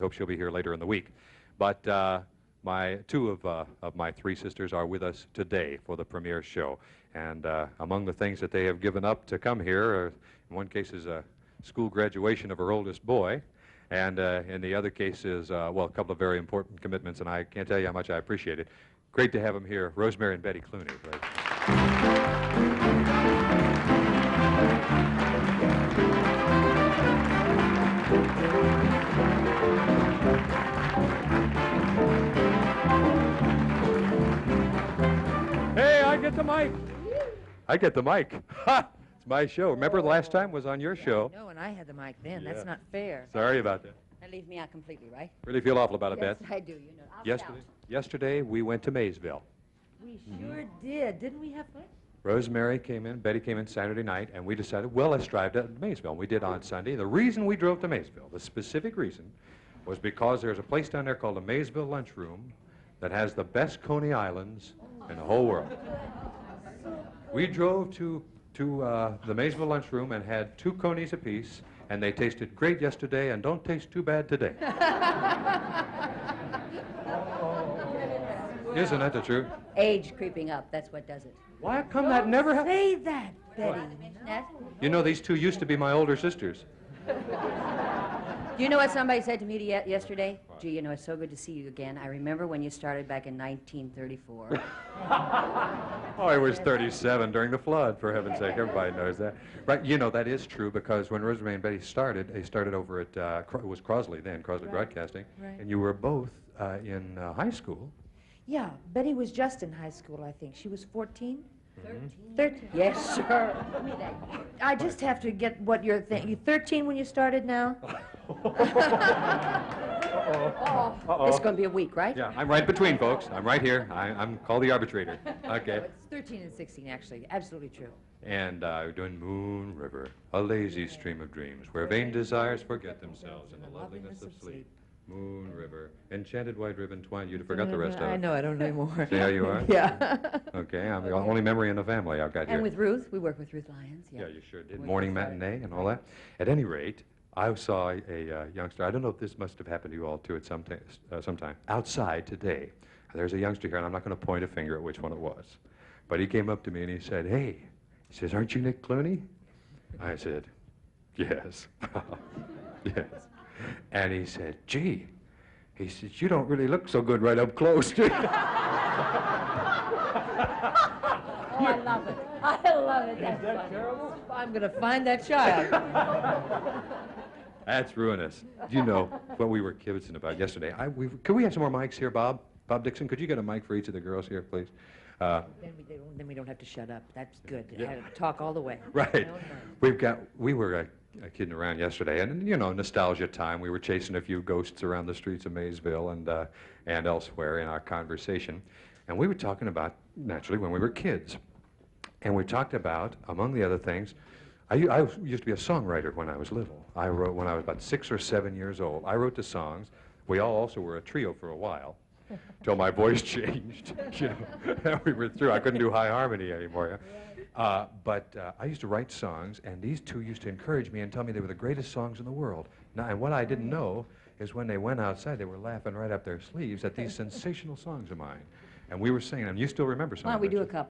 hope she'll be here later in the week. But two of my three sisters are with us today for the premiere show. And among the things that they have given up to come here, in one case is a school graduation of her oldest boy, and in the other case is, well, a couple of very important commitments, and I can't tell you how much I appreciate it. Great to have them here, Rosemary and Betty Clooney. Hey, I get the mic. I get the mic. Ha! It's my show. Remember the last time was on your show? No, and I had the mic then. Yeah. That's not fair. Sorry about that. That leaves me out completely, right? Really feel awful about it, yes, Beth. I do, you know. Yesterday, we went to Maysville. We sure did. Didn't we have fun? Rosemary came in, Betty came in Saturday night, and we decided, well, let's drive to Maysville. And we did on Sunday. The reason we drove to Maysville, the specific reason, was because there's a place down there called the Maysville Lunchroom that has the best Coney Islands in the whole world. We drove to the Maysville Lunchroom and had 2 Conies apiece, and they tasted great yesterday and don't taste too bad today. Isn't that the truth? Age creeping up, that's what does it. Why come that never happened? Say that, Betty. You know, these 2 used to be my older sisters. Do you know what somebody said to me yesterday? What? Gee, you know, it's so good to see you again. I remember when you started back in 1934. Oh, I was 37 during the flood, for heaven's sake. Everybody knows that. Right, you know, that is true, because when Rosemary and Betty started, they started over at, it was Crosley then, Crosley Broadcasting, and you were both in high school. Yeah, Betty was just in high school, I think. She was 14? 13? Yes, sir. Give me that. I just have to get what you're thinking. You 13 when you started now? It's going to be a week, right? Yeah, I'm right between, folks. I'm right here. I'm called the arbitrator. Okay. No, it's 13 and 16, actually. Absolutely true. And we're doing Moon River, a lazy stream of dreams, where vain desires forget themselves in the loveliness of sleep. Moon River, enchanted white ribbon twine. You'd have forgot the rest of it. I know, I don't know anymore. See how you are? Yeah. Okay, I'm the only memory in the family I've got here. And with Ruth, we work with Ruth Lyons. Yeah, you sure did. Morning matinee and all that. At any rate, I saw a youngster. I don't know if this must have happened to you all too at sometime. Outside today, there's a youngster here, and I'm not going to point a finger at which one it was. But he came up to me and he said, "Hey," he says, "aren't you Nick Clooney?" I said, "Yes." Yes. And he said, "Gee," he said, "you don't really look so good right up close." Oh, I love it. I love it. That's that terrible? I'm going to find that child. That's ruinous. Do you know what we were kibitzing about yesterday? Could we have some more mics here, Bob? Bob Dixon, could you get a mic for each of the girls here, please? Then we don't have to shut up. That's good. Yeah. I talk all the way. Right. We were kidding around yesterday, and you know, nostalgia time. We were chasing a few ghosts around the streets of Maysville and elsewhere in our conversation, and we were talking about, naturally, when we were kids, and we talked about, among the other things, I used to be a songwriter when I was little. I wrote when I was about 6 or 7 years old. I wrote the songs. We all also were a trio for a while, till my voice changed. You know, we were through. I couldn't do high harmony anymore. But I used to write songs, and these 2 used to encourage me and tell me they were the greatest songs in the world. Now, and what I didn't know is when they went outside, they were laughing right up their sleeves at these sensational songs of mine. And we were singing them. You still remember some of them? Why don't we do a couple?